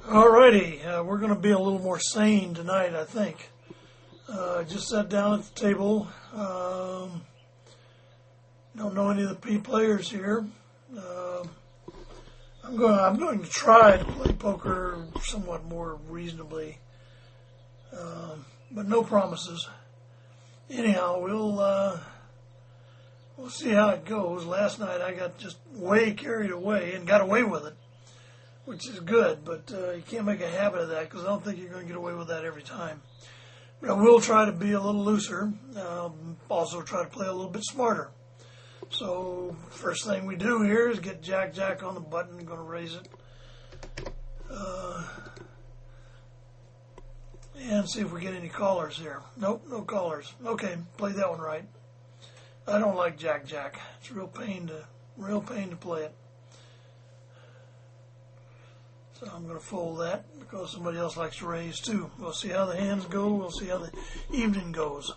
Alrighty, we're going to be a little more sane tonight, I think. Just sat down at the table. Don't know any of the P players here. Uh, I'm going to try to play poker somewhat more reasonably, but no promises. Anyhow, we'll see how it goes. Last night I got just way carried away and got away with it, which is good, but you can't make a habit of that because I don't think you're going to get away with that every time. But I will try to be a little looser, also try to play a little bit smarter. So first thing we do here is get Jack on the button. I'm going to raise it. And see if we get any callers here. Nope, no callers. Okay, play that one right. I don't like Jack. It's a real pain to play it. So I'm going to fold that because somebody else likes to raise too. We'll see how the hands go. We'll see how the evening goes.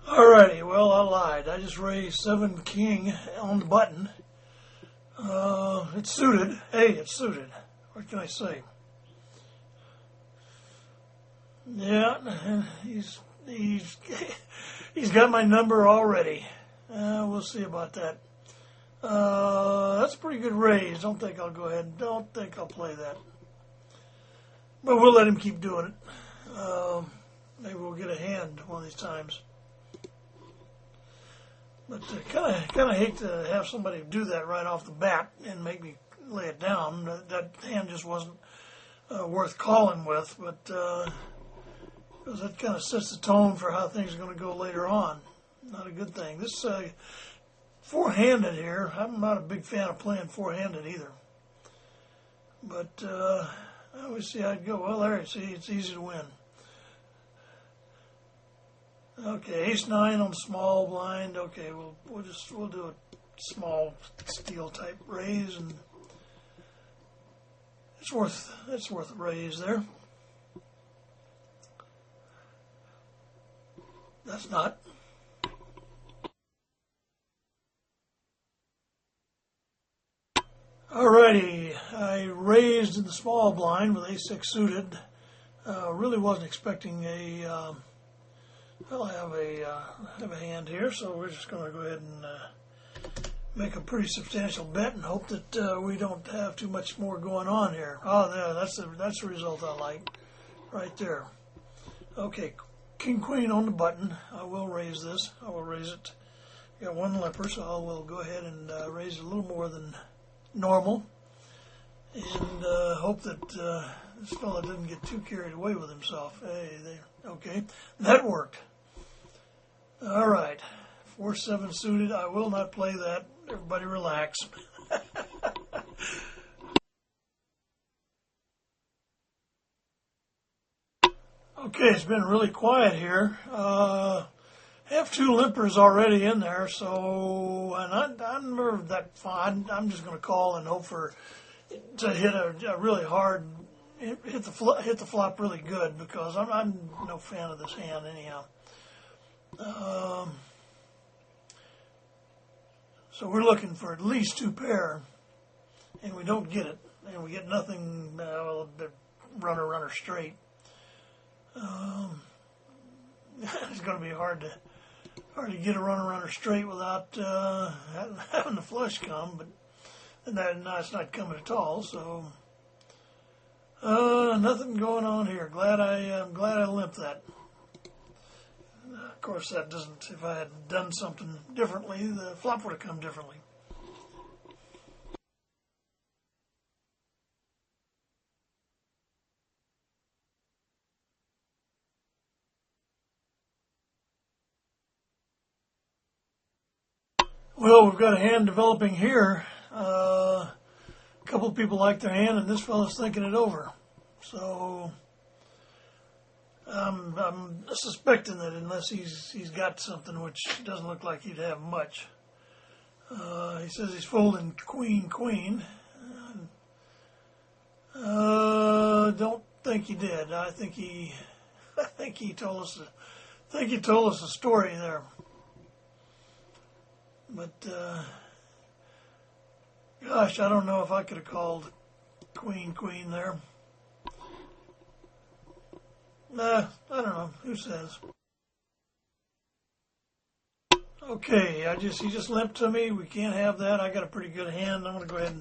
Alrighty, well, I lied. I just raised 7 king on the button. It's suited. Hey, it's suited. What can I say? Yeah, he's he's got my number already. We'll see about that. That's a pretty good raise. Don't think I'll go ahead. Don't think I'll play that. But we'll let him keep doing it. Maybe we'll get a hand one of these times. But kind of hate to have somebody do that right off the bat and make me lay it down. That hand just wasn't worth calling with, but because that kind of sets the tone for how things are going to go later on. Not a good thing. This four-handed here, I'm not a big fan of playing four-handed either. But I always see how it go. Well, there you see, it's easy to win. Okay, ace-9 on the small blind. Okay, we'll do a small steel type raise, and it's worth a raise there. That's not. Alrighty, I raised in the small blind with ace-6 suited. Really wasn't expecting a. Well, I have a hand here, so we're just going to go ahead and make a pretty substantial bet and hope that we don't have too much more going on here. Oh, there, that's the result I like, right there. Okay, King Queen on the button. I will raise this. I will raise it. Got one limper, so I will go ahead and raise it a little more than normal, and hope that this fella didn't get too carried away with himself. Hey, there. Okay, that worked. All right, 4-7 suited. I will not play that. Everybody relax. Okay, it's been really quiet here. Have 2 limpers already in there, so and I'm never that fond. I'm just going to call and hope to hit a really hard hit the flop really good because I'm no fan of this hand anyhow. So we're looking for at least 2 pair, and we don't get it, and we get nothing. Runner straight. It's going to be hard to get a runner straight without having the flush come, but it's not coming at all. So nothing going on here. I'm glad I limped that. Of course, that doesn't. If I had done something differently, the flop would have come differently. Well, we've got a hand developing here. A couple of people like their hand, and this fellow's thinking it over. So I'm suspecting that unless he's got something, which doesn't look like he'd have much. He says he's folding queen. Don't think he did. I think he told us. I think he told us a story there. But Gosh, I don't know if I could have called queen there. I don't know. Who says? Okay, he just limped to me. We can't have that. I got a pretty good hand. I'm going to go ahead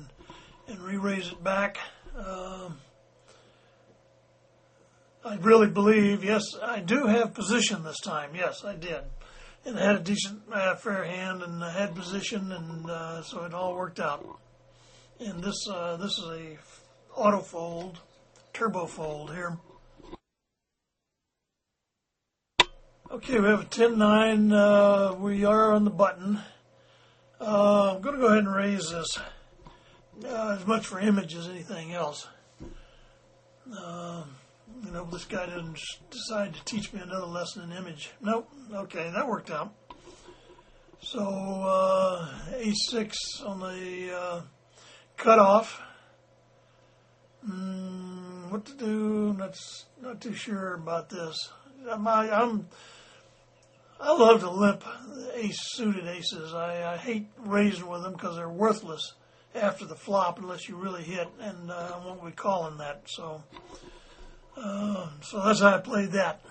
and re-raise it back. I really believe, yes, I do have position this time. Yes, I did. And I had a decent, fair hand, and I had position, and so it all worked out. And this is a auto fold, turbo fold here. Okay, we have a 10-9. We are on the button. I'm going to go ahead and raise this as much for image as anything else. This guy didn't decide to teach me another lesson in image. Nope. Okay, that worked out. So A6 on the cutoff. What to do? Not too sure about this. I love to limp suited aces. I hate raising with them because they're worthless after the flop unless you really hit, and I won't be calling that. So that's how I played that.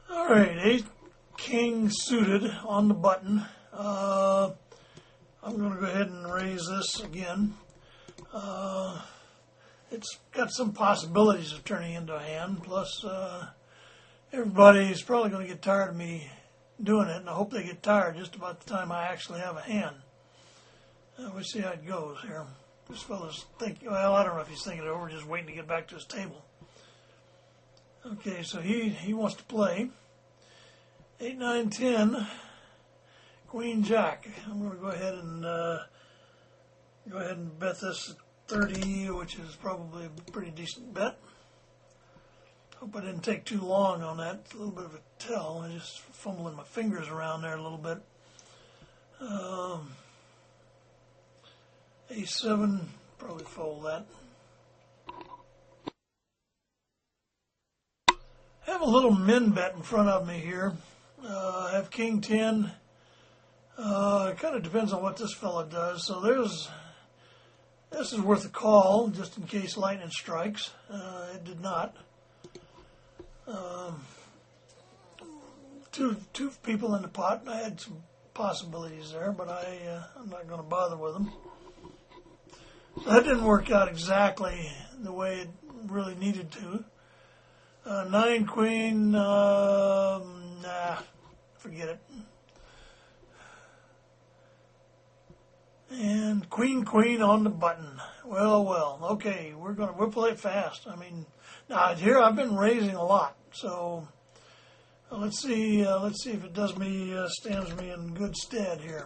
All right, 8 king suited on the button. I'm going to go ahead and raise this again. It's got some possibilities of turning into a hand. Plus, everybody's probably going to get tired of me doing it, and I hope they get tired just about the time I actually have a hand. We'll see how it goes here. This fella's thinking, well, I don't know if he's thinking it over, just waiting to get back to his table. Okay, so he wants to play. 8, 9, 10, Queen Jack. I'm going to go ahead and bet this 30, which is probably a pretty decent bet. Hope I didn't take too long on that. It's a little bit of a tell. I just fumbling my fingers around there a little bit. A7, probably fold that. I have a little min bet in front of me here. I have King 10. It kind of depends on what this fella does. So this is worth a call just in case lightning strikes. It did not. Two people in the pot. I had some possibilities there, but I'm not going to bother with them. So that didn't work out exactly the way it really needed to. 9 queen, forget it. And queen on the button. Well. Okay, we'll play it fast. I mean, now here I've been raising a lot, so let's see if it stands me in good stead here.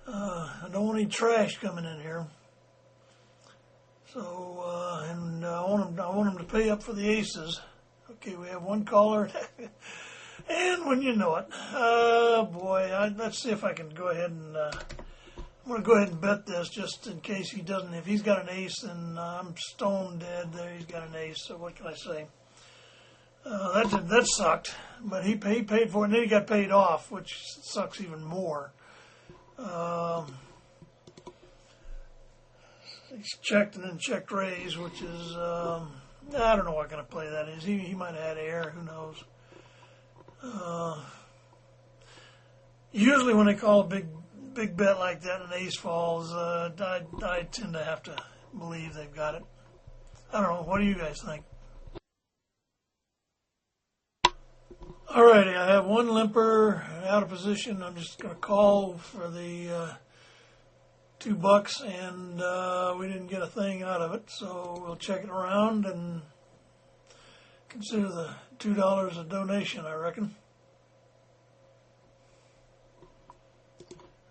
I don't want any trash coming in here. So and I want them to pay up for the aces. Okay, we have one caller. And when you know it, boy, let's see if I can go ahead and, I'm going to go ahead and bet this just in case he doesn't. If he's got an ace, then I'm stone dead there. He's got an ace, so what can I say? That sucked, but he paid for it, and then he got paid off, which sucks even more. He's checked and then checked raise, which is, I don't know what kind of play that is. He might have had air, who knows. Usually when they call a big bet like that and an ace falls, I tend to have to believe they've got it. I don't know. What do you guys think? Alrighty, I have one limper out of position. I'm just going to call for the $2, and we didn't get a thing out of it, so we'll check it around and consider the $2 a donation, I reckon.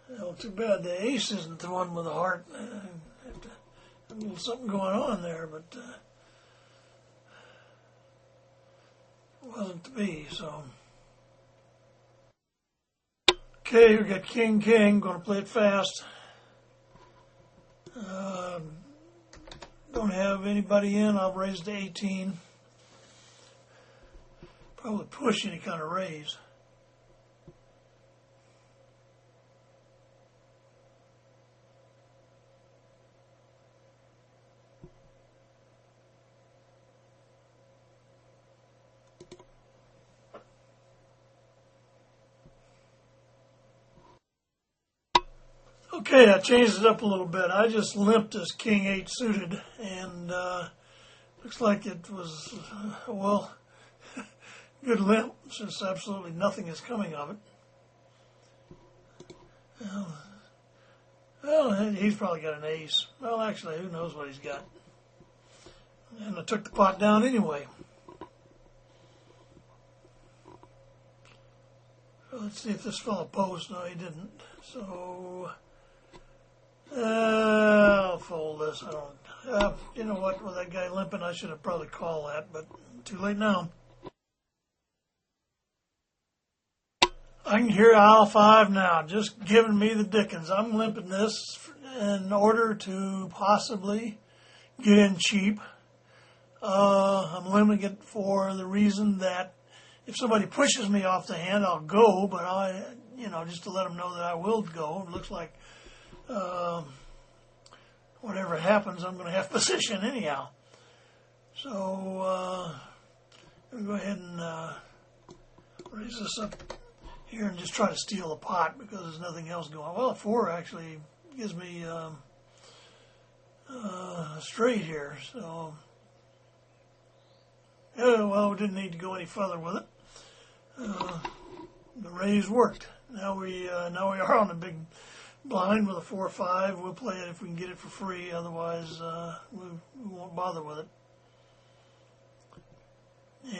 Well, too bad the ace isn't the one with the heart. A little something going on there, but it wasn't to be, so. Okay, we got king, going to play it fast. Don't have anybody in. I'll raise to 18. Probably push any kind of raise. Okay, I changed it up a little bit. I just limped this King 8 suited, and looks like it was, well, good limp, since absolutely nothing is coming of it. Well, he's probably got an ace. Well, actually, who knows what he's got. And I took the pot down anyway. So let's see if this fellow posed. No, he didn't. So, I'll fold this. I don't. You know what? With that guy limping, I should have probably called that, but too late now. I can hear aisle 5 now, just giving me the dickens. I'm limping this in order to possibly get in cheap. I'm limping it for the reason that if somebody pushes me off the hand, I'll go, but just to let them know that I will go. It looks like whatever happens, I'm going to have position anyhow. So I'm going to go ahead and raise this up here and just try to steal the pot because there's nothing else going. Well, a 4 actually gives me straight here, so well, we didn't need to go any further with it. The raise worked. Now we are on a big blind with a 4-5. We'll play it if we can get it for free. Otherwise, we won't bother with it.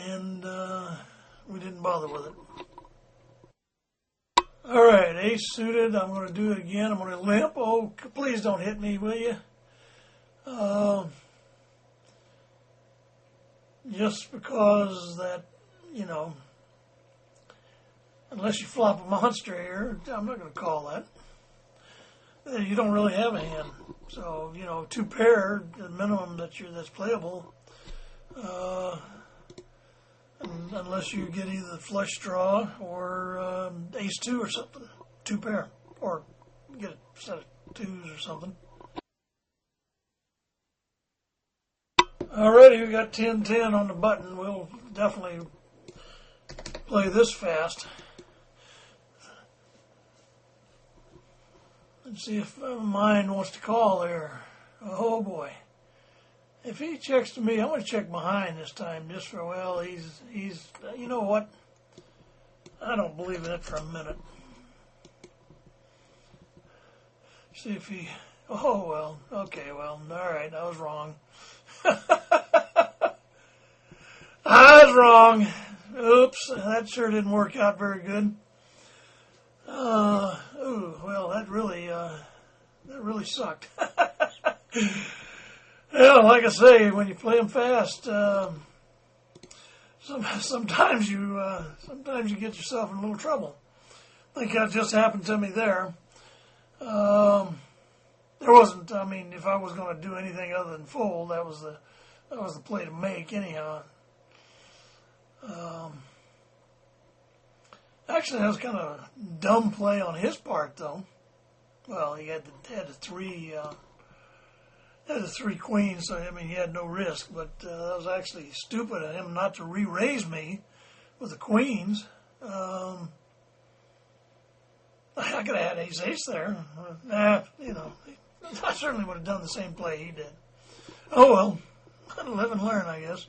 And we didn't bother with it. All right, ace suited. I'm going to do it again. I'm going to limp. Oh, please don't hit me, will you? Just because that, unless you flop a monster here, I'm not going to call that. You don't really have a hand. So, 2 pair, the minimum that's playable. Unless you get either flush draw or ace 2 or something. 2 pair. Or get a set of 2s or something. Alrighty, we got 10-10 on the button. We'll definitely play this fast. Let's see if mine wants to call there. Oh boy. If he checks to me, I'm going to check behind this time just for, well, he's, you know what? I don't believe that for a minute. See if he, oh, well, okay, well, all right, I was wrong. I was wrong. Oops, that sure didn't work out very good. Well, that really sucked. Yeah, like I say, when you play them fast, sometimes you get yourself in a little trouble. I think that just happened to me there. There wasn't. I mean, if I was going to do anything other than fold, that was the play to make anyhow. Actually, that was kind of a dumb play on his part, though. Well, he had the 3. Had the 3 queens, so I mean he had no risk. But that was actually stupid of him not to re-raise me with the queens. I could have had ace there. I certainly would have done the same play he did. Oh well, live and learn, I guess.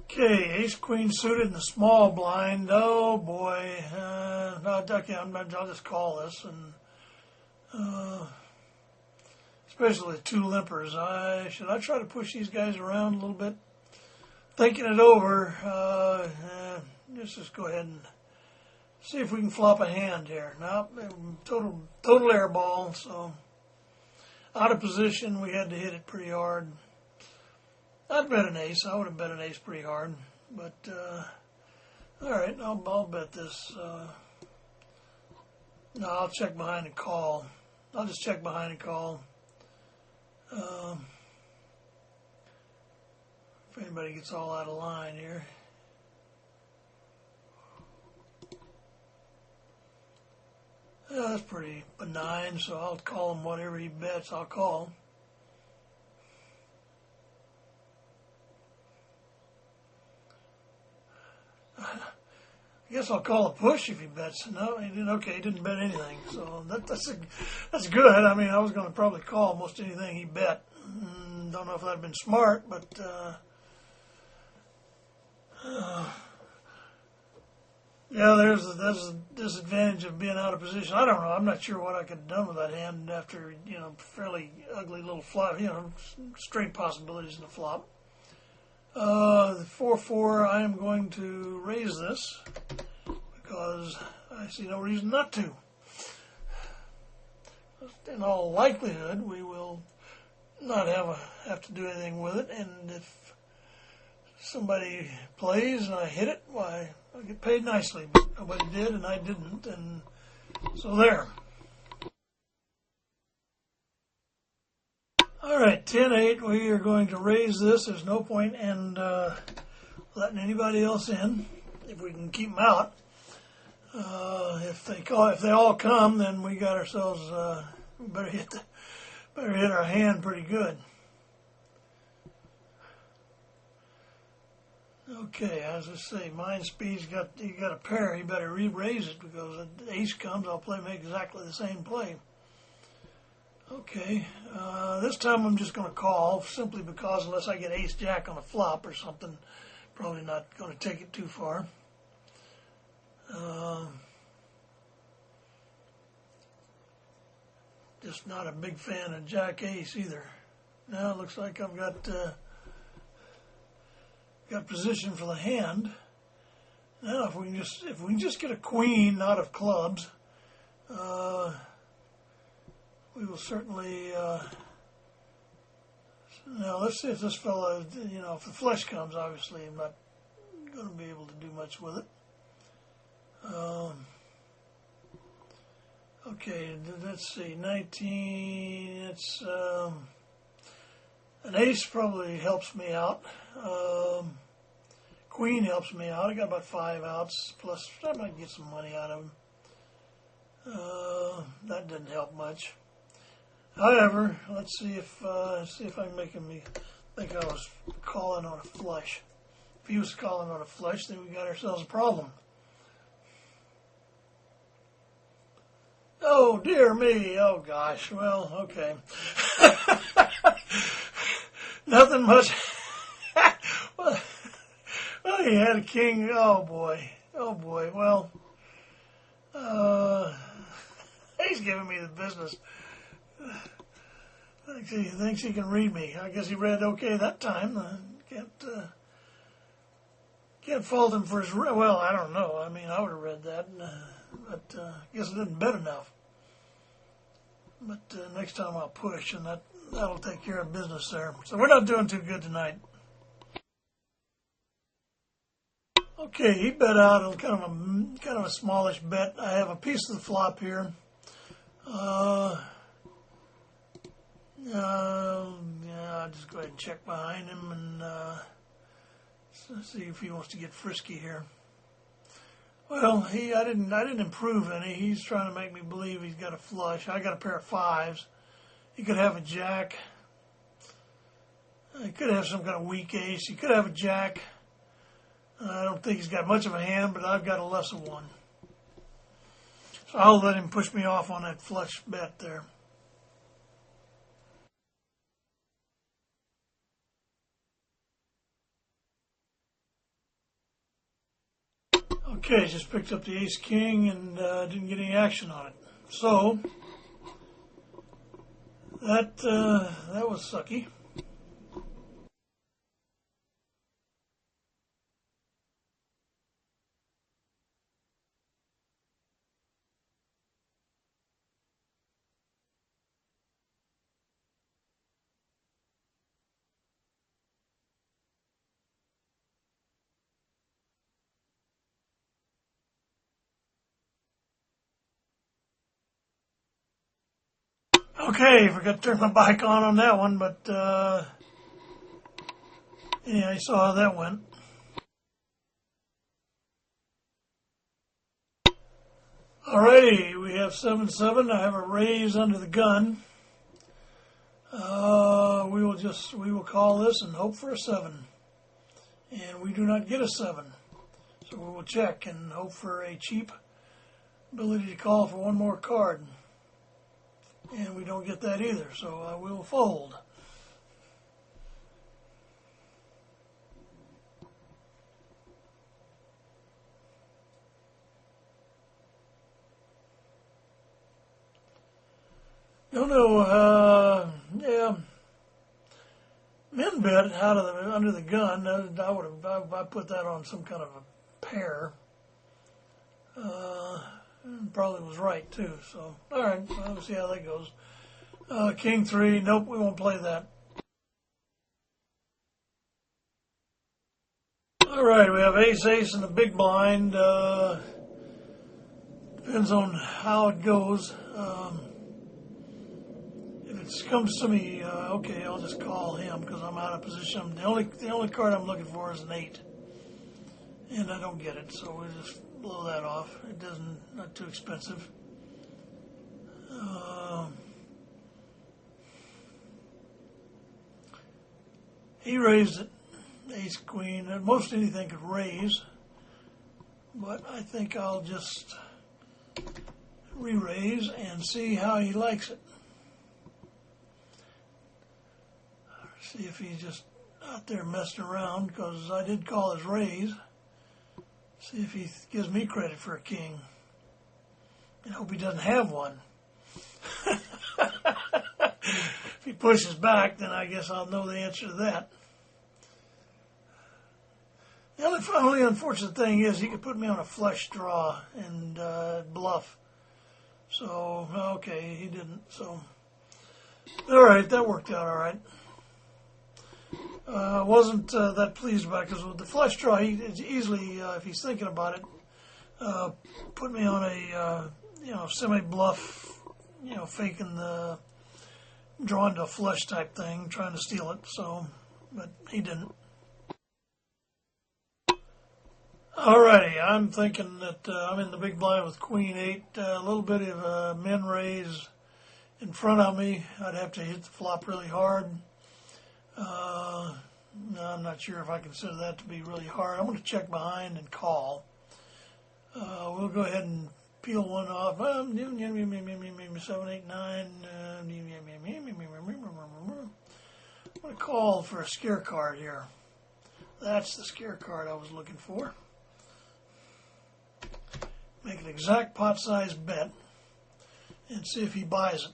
Okay, ace queen suited in the small blind. Oh boy, I'll just call this, and especially the 2 limpers. Should I try to push these guys around a little bit? Thinking it over, let's just go ahead and see if we can flop a hand here. Nope, total air ball. So out of position, we had to hit it pretty hard. I'd bet an ace. I would have bet an ace pretty hard. But, all right, I'll bet this. No, I'll check behind and call. I'll just check behind and call. If anybody gets all out of line here. Yeah, that's pretty benign, so I'll call him whatever he bets, I'll call. I guess I'll call a push if he bets. No, he didn't. Okay, he didn't bet anything. So that's good. I mean, I was going to probably call almost anything he bet. Don't know if that'd been smart, but yeah, there's a disadvantage of being out of position. I don't know. I'm not sure what I could have done with that hand after, fairly ugly little flop. Straight possibilities in the flop. The 4-4, I am going to raise this because I see no reason not to. In all likelihood, we will not have to do anything with it, and if somebody plays and I hit it, why, I get paid nicely, but nobody did and I didn't, and so there. All right, 10-8, we are going to raise this. There's no point in letting anybody else in if we can keep them out. If they all come, then we got ourselves we better hit our hand pretty good. Okay, as I say, Mind Speed's got a pair. He better re-raise it because if the ace comes, I'll make exactly the same play. Okay, this time I'm just going to call simply because unless I get ace jack on a flop or something, probably not going to take it too far. Just not a big fan of jack ace either. Now it looks like I've got position for the hand. Now if we can just get a queen out of clubs, we will certainly. Now let's see if this fella, if the flush comes. Obviously, I'm not going to be able to do much with it. Okay, let's see, 19. It's an ace probably helps me out. Queen helps me out. I got about 5 outs, plus I might get some money out of him. That didn't help much. However, let's see if I can make him think I was calling on a flush. If he was calling on a flush, then we got ourselves a problem. Oh, dear me. Oh, gosh. Well, okay. Nothing much. Well, he had a king. Oh, boy. Oh, boy. Well, he's giving me the business. He thinks he can read me. I guess he read okay that time. Can't fault him for his... Well, I don't know. I mean, I would have read that. But I guess I didn't bet enough. But next time I'll push, and that'll take care of business there. So we're not doing too good tonight. Okay, he bet out on kind of a smallish bet. I have a piece of the flop here. Yeah, I'll just go ahead and check behind him and see if he wants to get frisky here. Well, I didn't improve any. He's trying to make me believe he's got a flush. I got a pair of 5s. He could have a jack. He could have some kind of weak ace. He could have a jack. I don't think he's got much of a hand, but I've got a lesser one. So I'll let him push me off on that flush bet there. Okay, just picked up the ace-king and didn't get any action on it. So, that was sucky. Okay, forgot to turn my bike on that one, but yeah, you saw how that went. Alrighty, we have 7-7. I have a raise under the gun. We will call this and hope for a 7. And we do not get a 7. So we will check and hope for a cheap ability to call for one more card. And we don't get that either, so we will fold. Don't know, yeah. Min bet out of the under the gun. I put that on some kind of a pair. Probably was right too. So all right, we'll see how that goes. King 3. Nope, we won't play that. All right, we have ace ace in the big blind. Depends on how it goes. If it comes to me, okay, I'll just call him because I'm out of position. The only card I'm looking for is an 8, and I don't get it, so we'll just blow that off. It doesn't, not too expensive. He raised it, ace queen. Most anything could raise, but I think I'll just re-raise and see how he likes it. See if he's just out there messing around, because I did call his raise. See if he gives me credit for a king. I hope he doesn't have one. If he pushes back, then I guess I'll know the answer to that. The only unfortunate thing is he could put me on a flush draw and bluff. So, okay, he didn't. So, all right, that worked out all right. Wasn't that pleased about it, because with the flush draw, he easily, if he's thinking about it, put me on a semi-bluff, faking the drawing to a flush type thing, trying to steal it. So, but he didn't. Alrighty, I'm thinking that I'm in the big blind with queen 8. A little bit of a min raise in front of me. I'd have to hit the flop really hard. I'm not sure if I consider that to be really hard. I'm going to check behind and call. We'll go ahead and peel one off. 7, 8, 9. I'm going to call for a scare card here. That's the scare card I was looking for. Make an exact pot size bet and see if he buys it.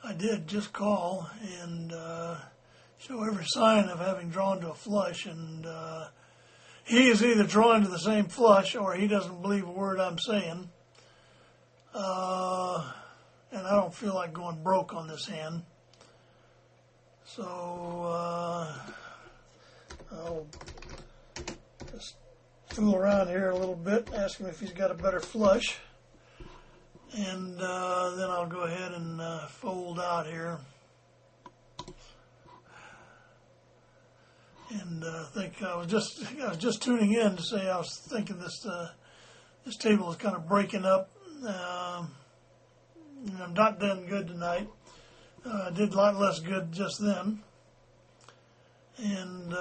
I did just call and show every sign of having drawn to a flush, and he is either drawn to the same flush or he doesn't believe a word I'm saying. And I don't feel like going broke on this hand. So I'll just fool around here a little bit, ask him if he's got a better flush. And then I'll go ahead and fold out here. And think I was just tuning in to say I was thinking this table is kind of breaking up. I'm not done good tonight. I did a lot less good just then. And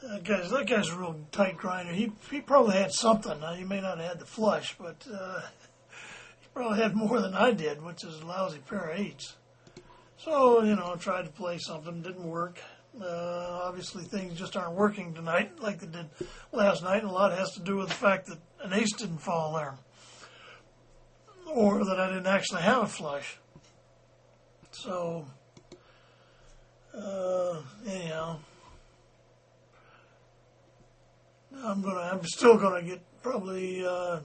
that guy's a real tight grinder. He probably had something. Now, he may not have had the flush, but he probably had more than I did, which is a lousy pair of 8s. So, I tried to play something. Didn't work. Obviously, things just aren't working tonight like they did last night, and a lot has to do with the fact that an ace didn't fall there, or that I didn't actually have a flush. So, anyhow, I'm still gonna get probably, I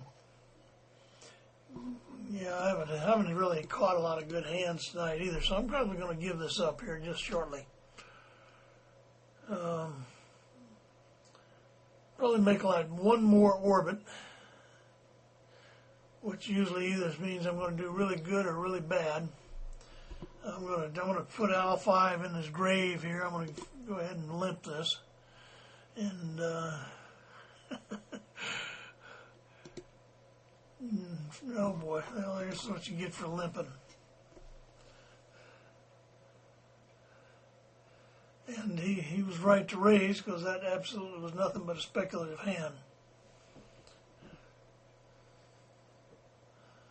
haven't really caught a lot of good hands tonight either, so I'm probably gonna give this up here just shortly. Probably make like one more orbit, which usually either means I'm going to do really good or really bad. I'm going to put Al5 in his grave here. I'm going to go ahead and limp this, and oh boy, well, here's what you get for limping. was right to raise because that absolutely was nothing but a speculative hand.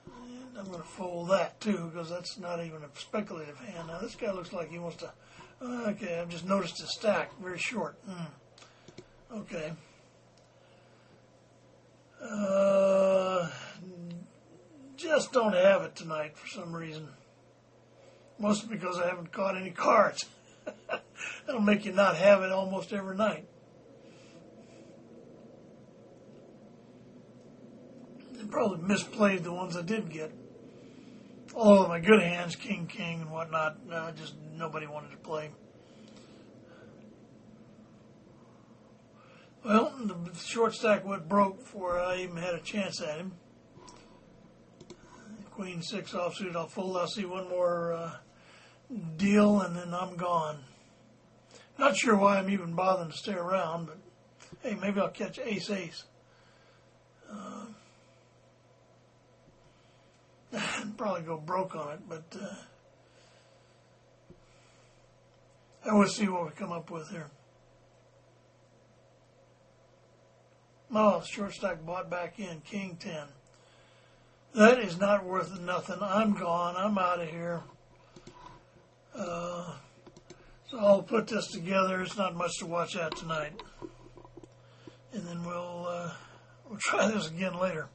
And I'm going to fold that too because that's not even a speculative hand. Now this guy looks like he wants to... Okay, I've just noticed his stack, very short. Okay. Just don't have it tonight for some reason. Mostly because I haven't caught any cards. That'll make you not have it almost every night. I probably misplayed the ones I did get. All of my good hands, king, king, and whatnot, just nobody wanted to play. Well, the short stack went broke before I even had a chance at him. Queen 6 offsuit, I'll fold. I'll see one more deal, and then I'm gone. Not sure why I'm even bothering to stay around, but hey, maybe I'll catch ace-ace. I'd probably go broke on it, but I will see what we come up with here. Oh, short stack bought back in, king 10. That is not worth nothing. I'm gone. I'm out of here. So I'll put this together. It's not much to watch at tonight. And then we'll try this again later.